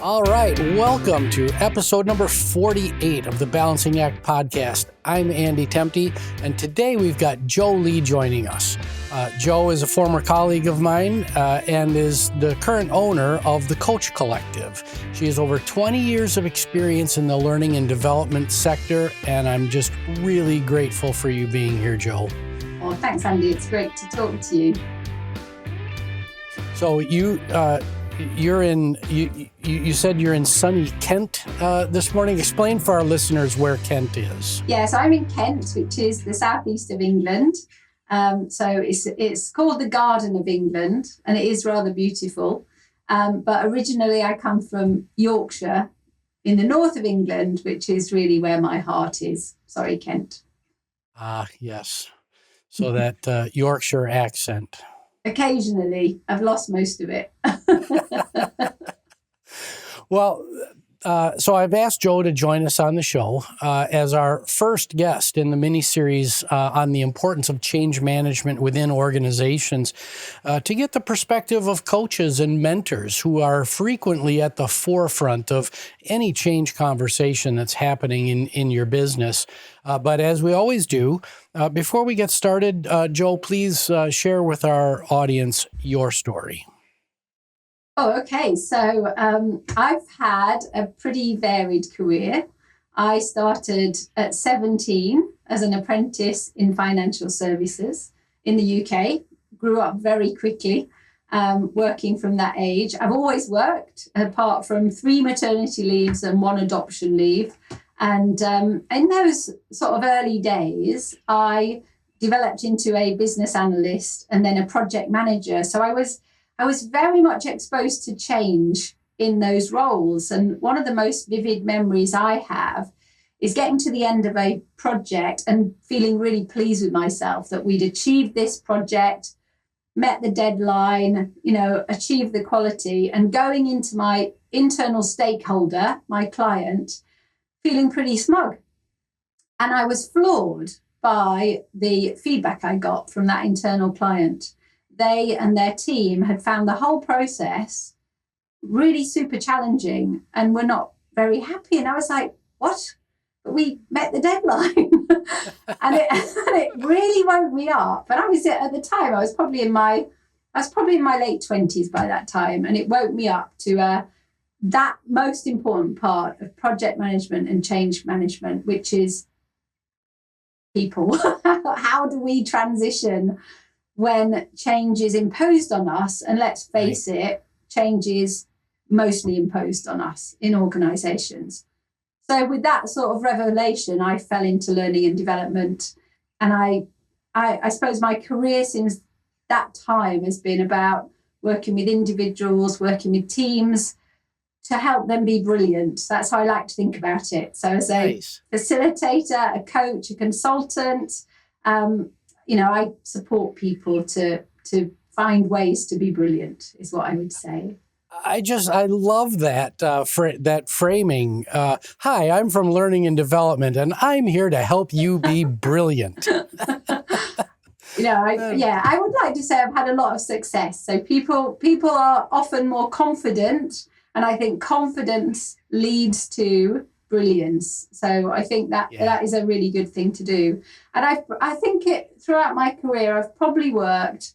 All right, welcome to episode number 48 of the Balancing Act podcast. I'm Andy Tempty, and today we've got Joe Lee joining us. Joe is a former colleague of mine and is the current owner of the Coach Collective. She has over 20 years of experience in the learning and development sector, and I'm just really grateful for you being here, Joe. Oh, thanks, Andy. It's great to talk to you. So you said you're in sunny Kent this morning. Explain for our listeners where Kent is. Yes, I'm in Kent, which is the southeast of England. So it's called the Garden of England, and it is rather beautiful. But originally I come from Yorkshire in the north of England, which is really where my heart is. Sorry, Kent. Yes. So that Yorkshire accent. Occasionally. I've lost most of it. Well, so I've asked Joe to join us on the show as our first guest in the miniseries on the importance of change management within organizations to get the perspective of coaches and mentors who are frequently at the forefront of any change conversation that's happening in your business. But as we always do, before we get started, Joe, please share with our audience your story. Oh, okay. So I've had a pretty varied career. I started at 17 as an apprentice in financial services in the UK, grew up very quickly, working from that age. I've always worked, apart from 3 maternity leaves and 1 adoption leave. And in those sort of early days, I developed into a business analyst and then a project manager. So I was very much exposed to change in those roles. And one of the most vivid memories I have is getting to the end of a project and feeling really pleased with myself that we'd achieved this project, met the deadline, achieved the quality, and going into my internal stakeholder, my client, feeling pretty smug. And I was floored by the feedback I got from that internal client. They and their team had found the whole process really super challenging and were not very happy. And I was like, what? But we met the deadline. and it really woke me up. But at the time, I was probably in my late 20s by that time. And it woke me up to that most important part of project management and change management, which is people. How do we transition when change is imposed on us? And let's face it, change is mostly imposed on us in organizations. So with that sort of revelation, I fell into learning and development. And I suppose my career since that time has been about working with individuals, working with teams to help them be brilliant. That's how I like to think about it. So as a facilitator, a coach, a consultant, I support people to find ways to be brilliant, is what I would say. I love that that framing. Hi, I'm from Learning and Development, and I'm here to help you be brilliant. I would like to say I've had a lot of success. So people are often more confident, and I think confidence leads to brilliance. So I think that is a really good thing to do. And I think throughout my career, I've probably worked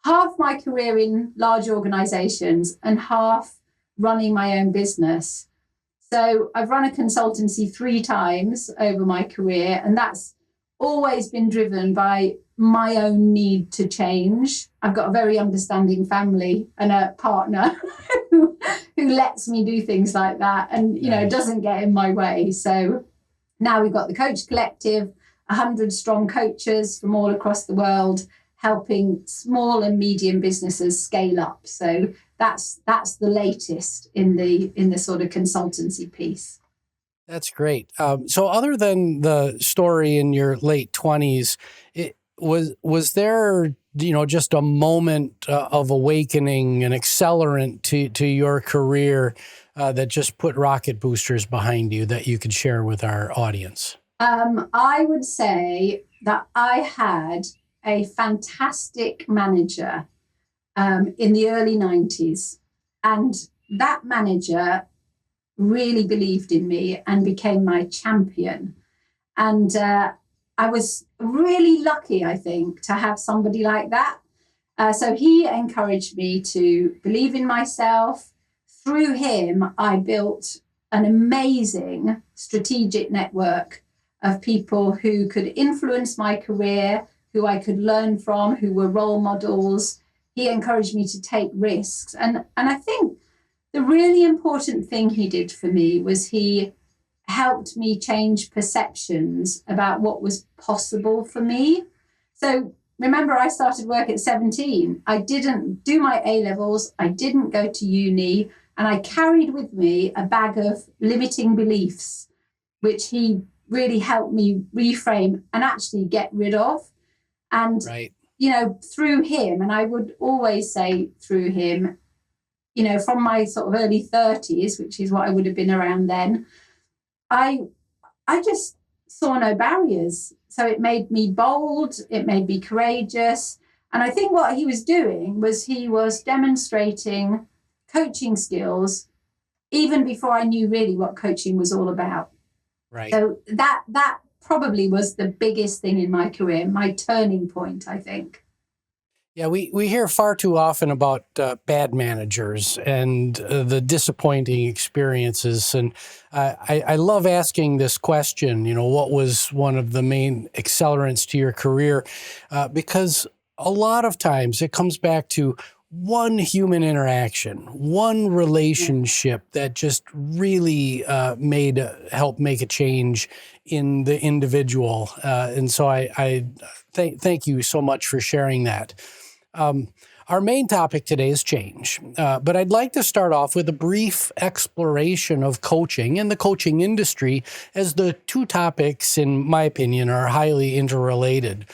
half my career in large organizations and half running my own business. So I've run a consultancy 3 times over my career, and that's always been driven by my own need to change. I've got a very understanding family and a partner who lets me do things like that and, doesn't get in my way. So now we've got the Coach Collective, 100 strong coaches from all across the world, helping small and medium businesses scale up. So that's the latest in the sort of consultancy piece. That's great. So other than the story in your late 20s, was there, just a moment of awakening, an accelerant to your career that just put rocket boosters behind you that you could share with our audience? I would say that I had a fantastic manager in the early 90s. And that manager really believed in me and became my champion. And I was really lucky, I think, to have somebody like that. So he encouraged me to believe in myself. Through him, I built an amazing strategic network of people who could influence my career, who I could learn from, who were role models. He encouraged me to take risks. And I think the really important thing he did for me was he helped me change perceptions about what was possible for me. So remember, I started work at 17. I didn't do my A-levels. I didn't go to uni. And I carried with me a bag of limiting beliefs, which he really helped me reframe and actually get rid of. And, Right. Through him, and I would always say through him, from my sort of early 30s, which is what I would have been around then, I just saw no barriers. So it made me bold, it made me courageous. And I think what he was doing was he was demonstrating coaching skills even before I knew really what coaching was all about. Right. So that probably was the biggest thing in my career, my turning point, I think. Yeah, we hear far too often about bad managers and the disappointing experiences. And I love asking this question, what was one of the main accelerants to your career? Because a lot of times it comes back to one human interaction, one relationship that just really helped make a change in the individual. And so I thank you so much for sharing that. Our main topic today is change, but I'd like to start off with a brief exploration of coaching and the coaching industry, as the two topics, in my opinion, are highly interrelated.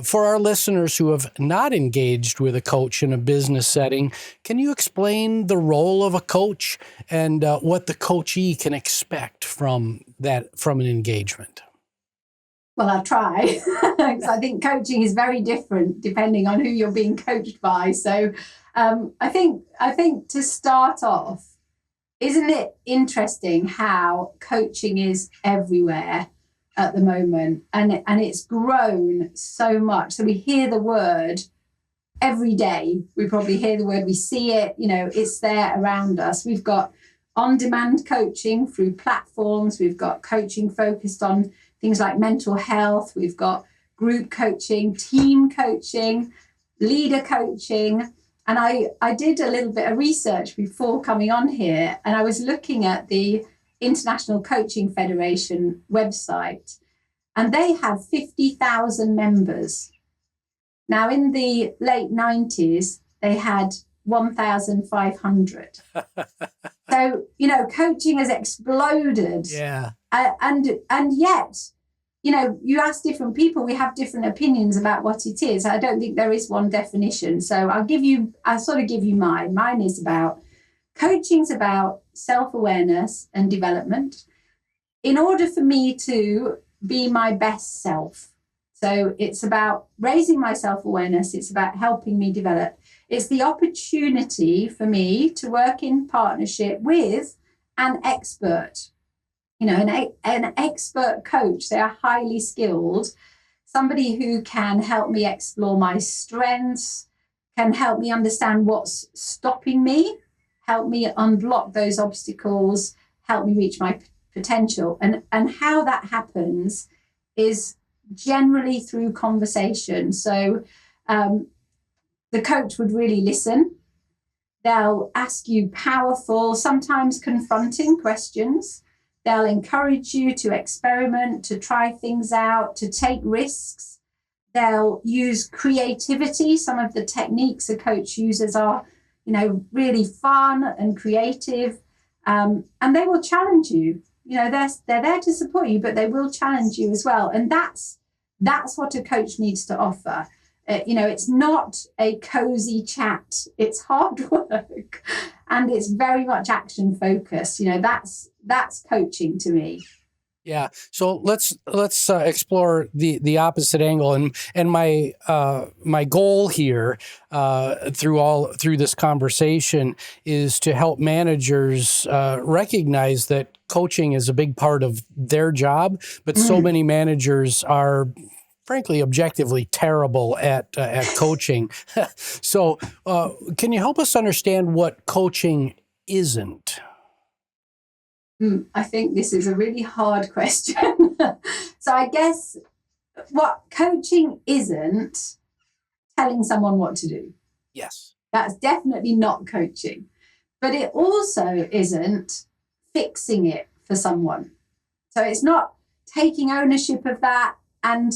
For our listeners who have not engaged with a coach in a business setting, can you explain the role of a coach and what the coachee can expect from an engagement? Well, I'll try, because I think coaching is very different depending on who you're being coached by. So I think to start off, isn't it interesting how coaching is everywhere at the moment, and it's grown so much. So we hear the word every day. We probably hear the word, we see it, it's there around us. We've got on-demand coaching through platforms. We've got coaching focused on things like mental health. We've got group coaching, team coaching, leader coaching. And I did a little bit of research before coming on here, and I was looking at the International Coaching Federation website, and they have 50,000 members. Now, in the late 90s, they had 1,500. So, coaching has exploded. Yeah. And yet, you ask different people, we have different opinions about what it is. I don't think there is one definition. So I'll sort of give you mine. Mine is coaching's about self-awareness and development in order for me to be my best self. So it's about raising my self-awareness. It's about helping me develop. It's the opportunity for me to work in partnership with an expert, an expert coach. They are highly skilled, somebody who can help me explore my strengths, can help me understand what's stopping me, help me unblock those obstacles, help me reach my potential. And how that happens is generally through conversation. So the coach would really listen. They'll ask you powerful, sometimes confronting questions. They'll encourage you to experiment, to try things out, to take risks. They'll use creativity. Some of the techniques a coach uses are, really fun and creative. And they will challenge you. They're there to support you, but they will challenge you as well. And that's what a coach needs to offer. It's not a cozy chat. It's hard work, and it's very much action focused. That's coaching to me. Yeah. So let's explore the opposite angle, and my goal here through this conversation is to help managers recognize that coaching is a big part of their job, but so many managers are frankly objectively terrible at coaching. So can you help us understand what coaching isn't? I think this is a really hard question. So I guess what coaching isn't telling someone what to do. Yes. That's definitely not coaching. But it also isn't fixing it for someone. So it's not taking ownership of that and,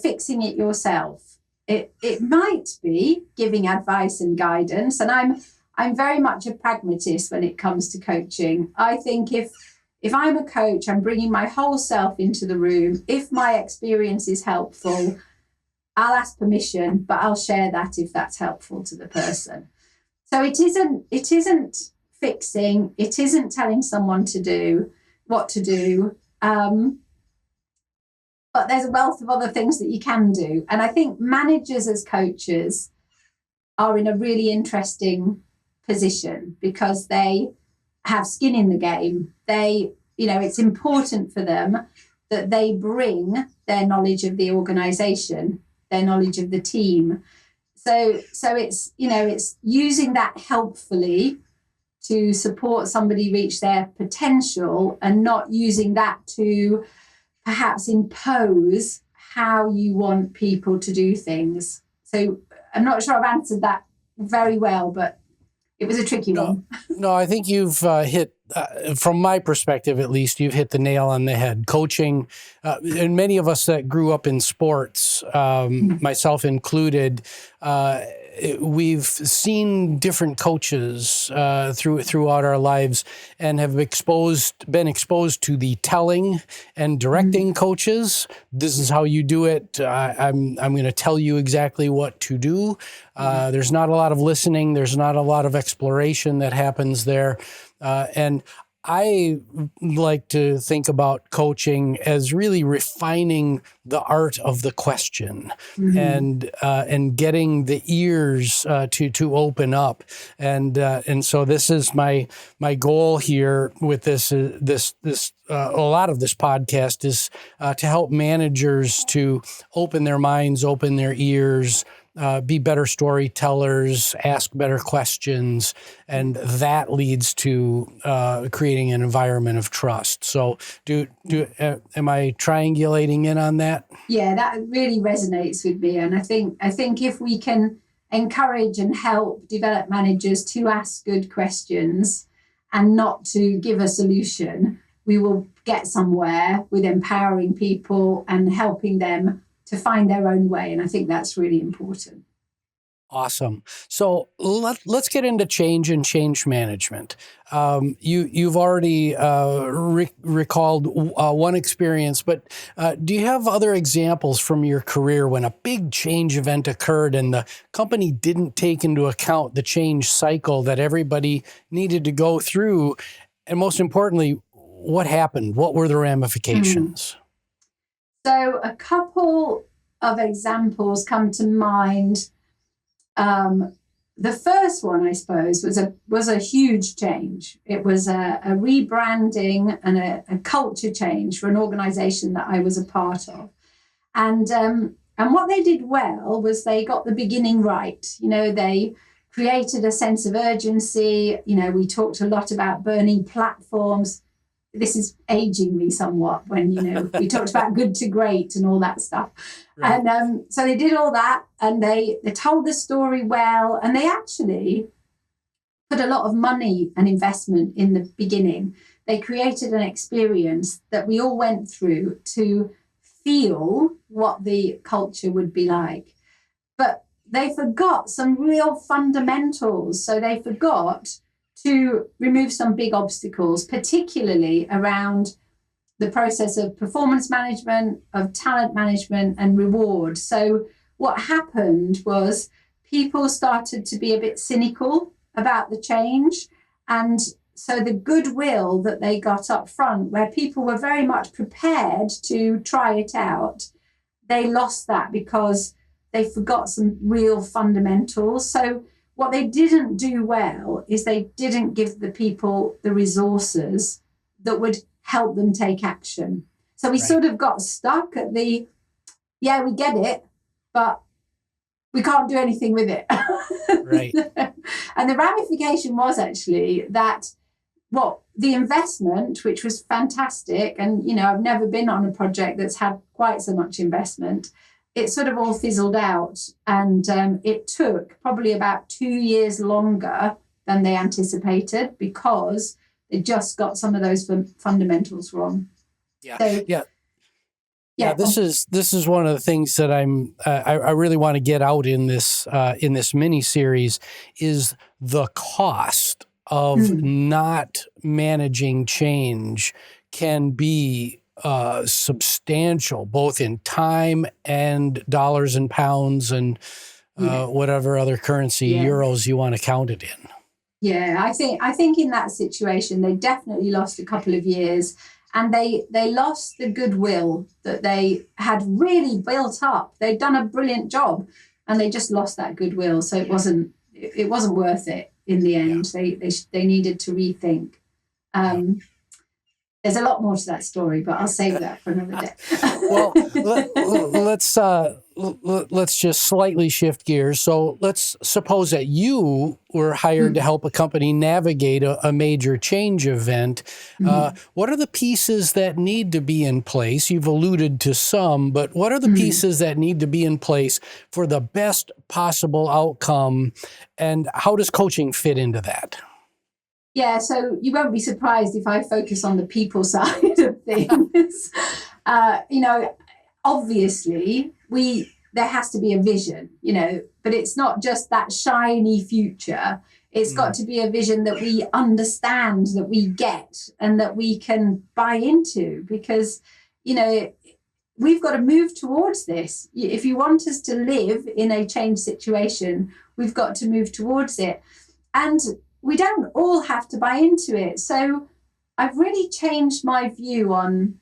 fixing it yourself. It might be giving advice and guidance. And I'm very much a pragmatist when it comes to coaching. I think if I'm a coach, I'm bringing my whole self into the room. If my experience is helpful, I'll ask permission, but I'll share that if that's helpful to the person. So it isn't fixing. It isn't telling someone to do what to do. But there's a wealth of other things that you can do. And I think managers as coaches are in a really interesting position because they have skin in the game. It's important for them that they bring their knowledge of the organization, their knowledge of the team. So it's using that helpfully to support somebody reach their potential and not using that to perhaps impose how you want people to do things. So I'm not sure I've answered that very well, but it was a tricky one. No, I think you've hit, from my perspective at least, you've hit the nail on the head. Coaching, and many of us that grew up in sports, myself included, we've seen different coaches throughout our lives and have been exposed to the telling and directing coaches. This is how you do it. I'm going to tell you exactly what to do. There's not a lot of listening. There's not a lot of exploration that happens there. And I like to think about coaching as really refining the art of the question and getting the ears to open up. And so this is my goal here with this a lot of this podcast is to help managers to open their minds, open their ears, be better storytellers, ask better questions, and that leads to creating an environment of trust. So, am I triangulating in on that? Yeah, that really resonates with me, and I think if we can encourage and help develop managers to ask good questions and not to give a solution, we will get somewhere with empowering people and helping them to find their own way. And I think that's really important. Awesome. So let's get into change and change management. You've already recalled one experience, but do you have other examples from your career when a big change event occurred and the company didn't take into account the change cycle that everybody needed to go through? And most importantly, what happened? What were the ramifications? So a couple of examples come to mind. The first one, I suppose, was a huge change. It was a rebranding and a culture change for an organization that I was a part of. And what they did well was they got the beginning right. They created a sense of urgency. We talked a lot about burning platforms. This is aging me somewhat when, we talked about good to great and all that stuff. Right. And so they did all that and they told the story well, and they actually put a lot of money and investment in the beginning. They created an experience that we all went through to feel what the culture would be like. But they forgot some real fundamentals. So they forgot to remove some big obstacles, particularly around the process of performance management, of talent management and reward. So what happened was people started to be a bit cynical about the change, and so the goodwill that they got up front, where people were very much prepared to try it out, they lost that because they forgot some real fundamentals. So what they didn't do well is they didn't give the people the resources that would help them take action. So we sort of got stuck at the, yeah, we get it, but we can't do anything with it. Right. And the ramification was actually that, well, the investment, which was fantastic, and, you know, I've never been on a project that's had quite so much investment, it sort of all fizzled out. And it took probably about 2 years longer than they anticipated because they just got some of those fundamentals wrong. Yeah. So, yeah. This is one of the things that I really want to get out in this mini series is the cost of not managing change can be substantial, both in time and dollars and pounds and whatever other currency, euros you want to count it in. Yeah, I think in that situation they definitely lost a couple of years, and they lost the goodwill that they had really built up. They'd done a brilliant job, and they just lost that goodwill. So it wasn't worth it in the end. Yeah. They needed to rethink. There's a lot more to that story, but I'll save that for another day. Well, let's just slightly shift gears. So let's suppose that you were hired to help a company navigate a major change event. What are the pieces that need to be in place? You've alluded to some, but what are the pieces that need to be in place for the best possible outcome? And how does coaching fit into that? Yeah, so you won't be surprised if I focus on the people side of things. You know, obviously, there has to be a vision, you know, but it's not just that shiny future. It's got to be a vision that we understand, that we get, and that we can buy into, because, you know, we've got to move towards this. If you want us to live in a change situation, we've got to move towards it. And we don't all have to buy into it. So I've really changed my view on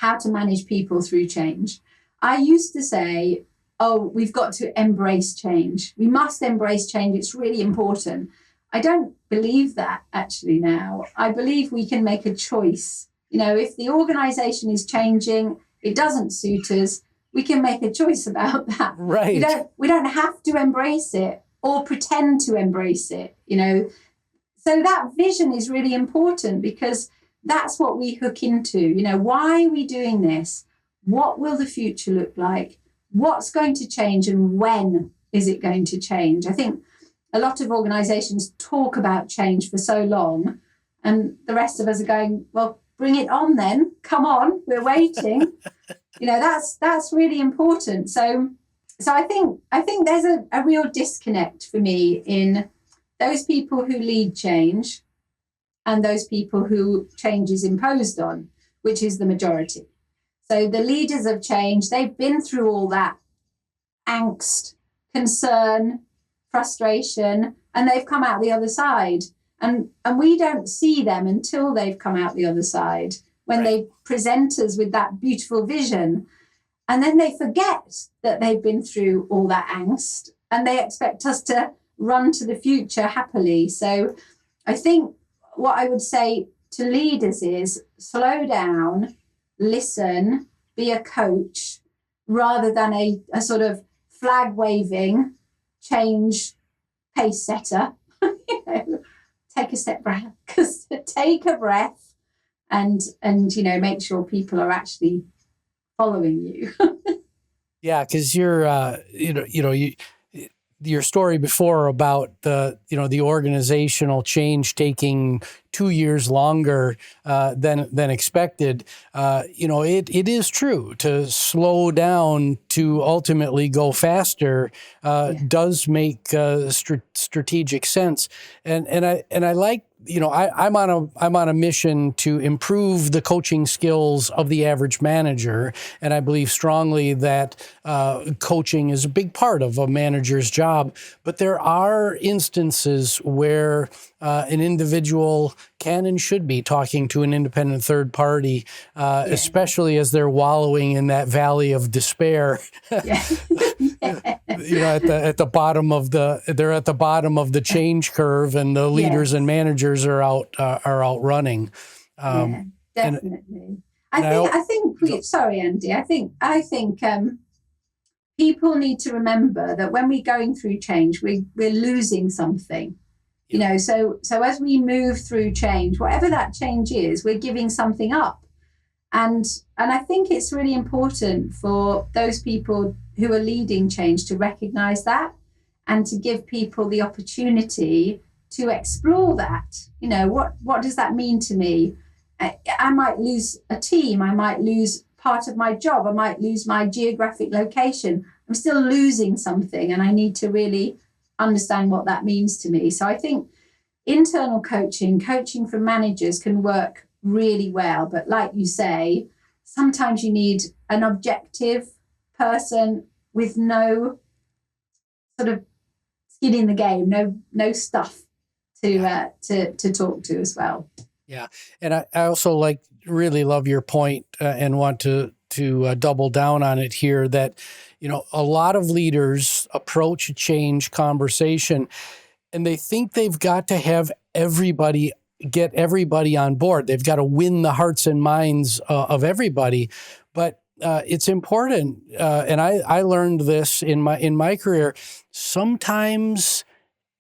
how to manage people through change. I used to say, oh, we've got to embrace change. We must embrace change. It's really important. I don't believe that actually now. I believe we can make a choice. You know, if the organization is changing, it doesn't suit us, we can make a choice about that. Right. We don't have to embrace it or pretend to embrace it, you know. So that vision is really important, because that's what we hook into. You know, why are we doing this? What will the future look like? What's going to change, and when is it going to change? I think a lot of organizations talk about change for so long, and the rest of us are going, well, bring it on then. Come on, we're waiting. You know, that's really important. So I think there's a real disconnect for me in those people who lead change and those people who change is imposed on, which is the majority. So the leaders of change, they've been through all that angst, concern, frustration, and they've come out the other side. And we don't see them until they've come out the other side, when they present us with that beautiful vision. And then they forget that they've been through all that angst, and they expect us to run to the future happily. So I think what I would say to leaders is slow down, listen, be a coach, rather than a sort of flag waving change pace setter. You know, take a breath and you know, make sure people are actually following you. Yeah, because you're your story before about the organizational change taking 2 years longer than expected. It is true to slow down to ultimately go faster does make strategic sense, and I like I'm on a mission to improve the coaching skills of the average manager, and I believe strongly that coaching is a big part of a manager's job. But there are instances where an individual can and should be talking to an independent third party, especially as they're wallowing in that valley of despair. Yeah. At the bottom of the change curve, and the leaders and managers are out running. Definitely. Sorry, Andy. I think people need to remember that when we're going through change, we're losing something. So as we move through change, whatever that change is, we're giving something up. And I think it's really important for those people who are leading change to recognize that and to give people the opportunity to explore that. What does that mean to me? I might lose a team. I might lose part of my job. I might lose my geographic location. I'm still losing something, and I need to really understand what that means to me. So I think internal coaching for managers can work really well. But like you say, sometimes you need an objective person with no sort of skin in the game, no stuff to talk to as well. Yeah, and I also really love your point and want to double down on it here, that a lot of leaders approach a change conversation and they think they've got to have get everybody on board. They've got to win the hearts and minds of everybody. But it's important, and I learned this in my career. Sometimes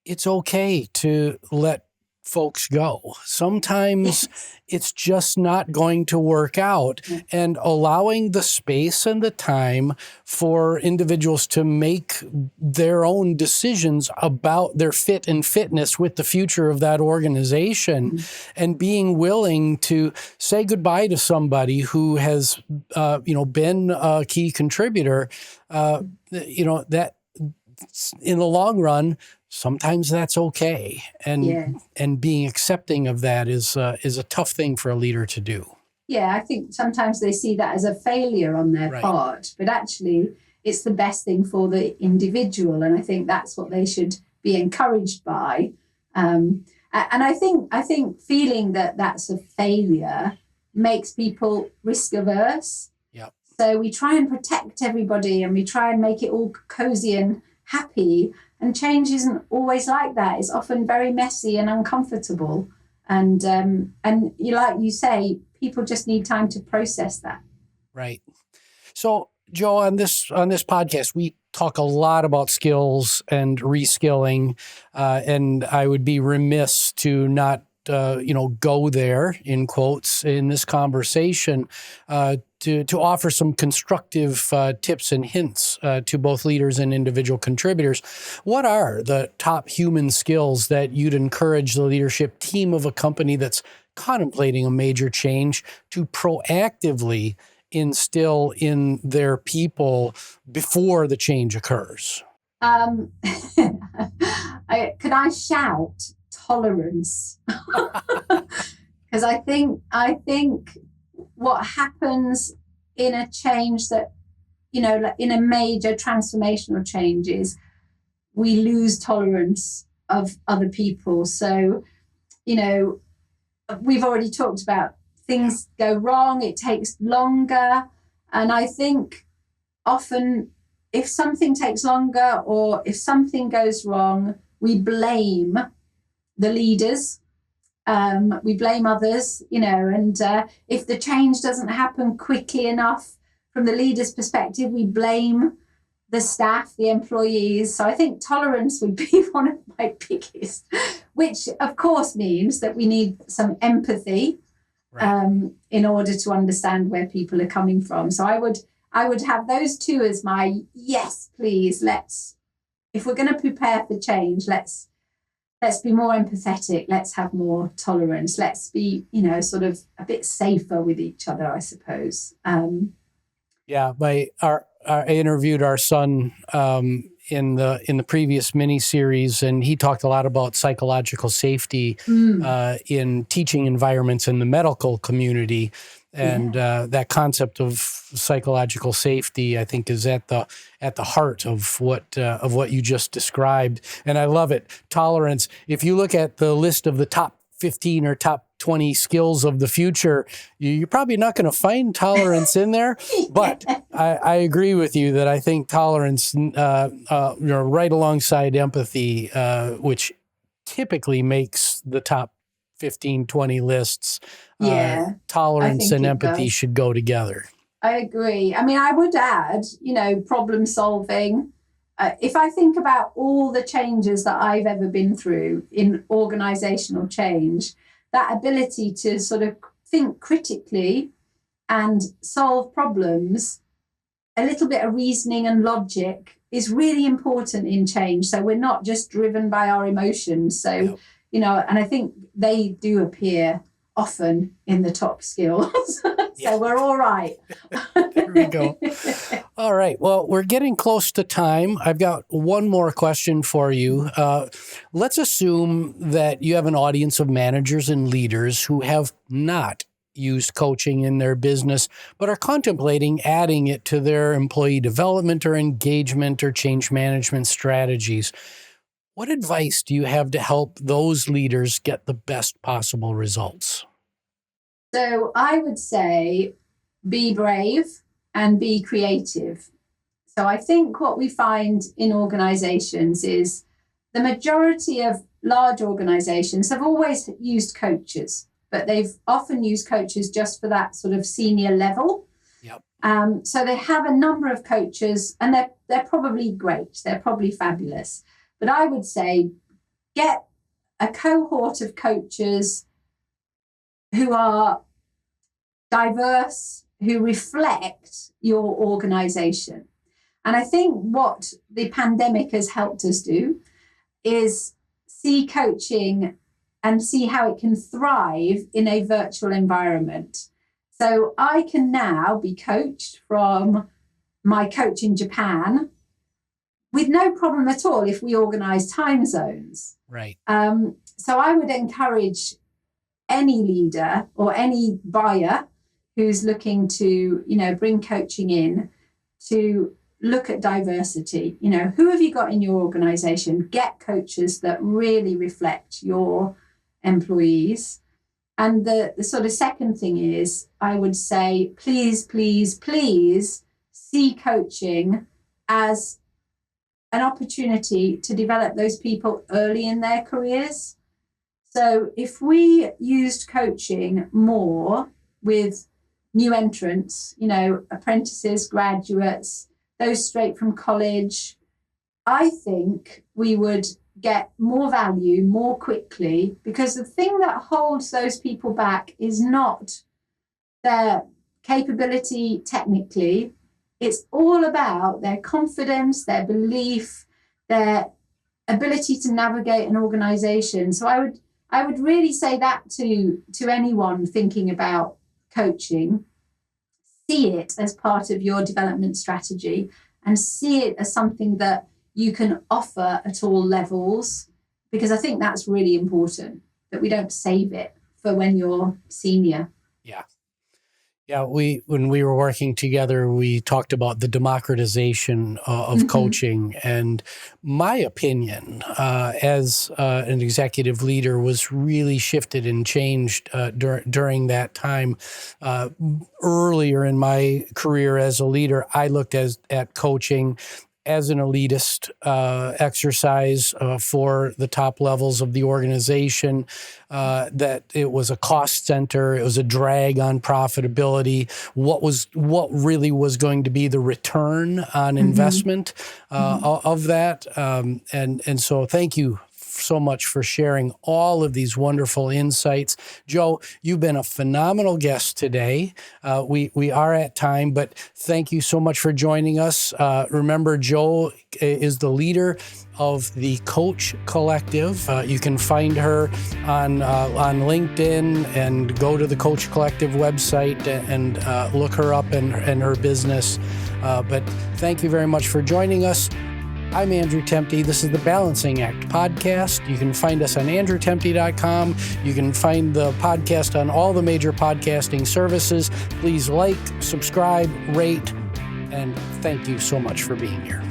it's okay to let folks go. Sometimes it's just not going to work out, and allowing the space and the time for individuals to make their own decisions about their fit and fitness with the future of that organization, and being willing to say goodbye to somebody who has, been a key contributor, that in the long run, sometimes that's okay, and being accepting of that is a tough thing for a leader to do. Yeah, I think sometimes they see that as a failure on their part, but actually it's the best thing for the individual, and I think that's what they should be encouraged by. And I think feeling that that's a failure makes people risk averse. Yep. So we try and protect everybody, and we try and make it all cozy and happy. And change isn't always like that. It's often very messy and uncomfortable. And like you say, people just need time to process that. Right. So, Joe, on this podcast, we talk a lot about skills and reskilling, and I would be remiss to not go there, in quotes, in this conversation, to offer some constructive tips and hints to both leaders and individual contributors. What are the top human skills that you'd encourage the leadership team of a company that's contemplating a major change to proactively instill in their people before the change occurs? Can I shout tolerance? Because I think what happens in a change that, in a major transformational change, is we lose tolerance of other people. So, we've already talked about things go wrong, it takes longer. And I think often if something takes longer or if something goes wrong, we blame the leaders. We blame others, and if the change doesn't happen quickly enough from the leader's perspective, we blame the staff, the employees. So I think tolerance would be one of my biggest, which of course means that we need some empathy in order to understand where people are coming from. So I would have those two as my yes, please. If we're going to prepare for change, let's be more empathetic. Let's have more tolerance. Let's be, sort of a bit safer with each other, I suppose. I interviewed our son in the previous miniseries, and he talked a lot about psychological safety in teaching environments in the medical community. And that concept of psychological safety, I think, is at the heart of what you just described. And I love it. Tolerance. If you look at the list of the top 15 or top 20 skills of the future, you're probably not going to find tolerance in there. But I agree with you that I think tolerance, right alongside empathy, which typically makes the top 15, 20 lists. Tolerance and empathy should go together. I agree. I mean, I would add, problem solving. If I think about all the changes that I've ever been through in organizational change, that ability to sort of think critically and solve problems, a little bit of reasoning and logic is really important in change. So we're not just driven by our emotions. So, and I think they do appear often in the top skills. So we're all right. There we go. All right. Well, we're getting close to time. I've got one more question for you. Let's assume that you have an audience of managers and leaders who have not used coaching in their business, but are contemplating adding it to their employee development or engagement or change management strategies. What advice do you have to help those leaders get the best possible results? So I would say be brave and be creative. So I think what we find in organizations is the majority of large organizations have always used coaches, but they've often used coaches just for that sort of senior level. So they have a number of coaches, and they're probably great. They're probably fabulous. But I would say get a cohort of coaches who are diverse, who reflect your organization. And I think what the pandemic has helped us do is see coaching and see how it can thrive in a virtual environment. So I can now be coached from my coach in Japan with no problem at all if we organize time zones. Right. So I would encourage any leader or any buyer who's looking to, bring coaching in to look at diversity. Who have you got in your organization? Get coaches that really reflect your employees. And the sort of second thing is, I would say, please, please, please see coaching as an opportunity to develop those people early in their careers. So if we used coaching more with new entrants, apprentices, graduates, those straight from college, I think we would get more value more quickly, because the thing that holds those people back is not their capability technically. It's all about their confidence, their belief, their ability to navigate an organization. So I would really say that to anyone thinking about coaching. See it as part of your development strategy and see it as something that you can offer at all levels, because I think that's really important, that we don't save it for when you're senior. Yeah, when we were working together, we talked about the democratization of coaching, and my opinion as an executive leader was really shifted and changed during that time. Earlier in my career as a leader, I looked at coaching as an elitist exercise for the top levels of the organization, that it was a cost center, it was a drag on profitability. What really was going to be the return on investment of that? And so thank you so much for sharing all of these wonderful insights. Joe, you've been a phenomenal guest today. We are at time, but thank you so much for joining us. Remember, Joe is the leader of the Coach Collective. You can find her on LinkedIn and go to the Coach Collective website and look her up and her business. But thank you very much for joining us. I'm Andrew Temte. This is the Balancing Act podcast. You can find us on andrewtemte.com. You can find the podcast on all the major podcasting services. Please like, subscribe, rate, and thank you so much for being here.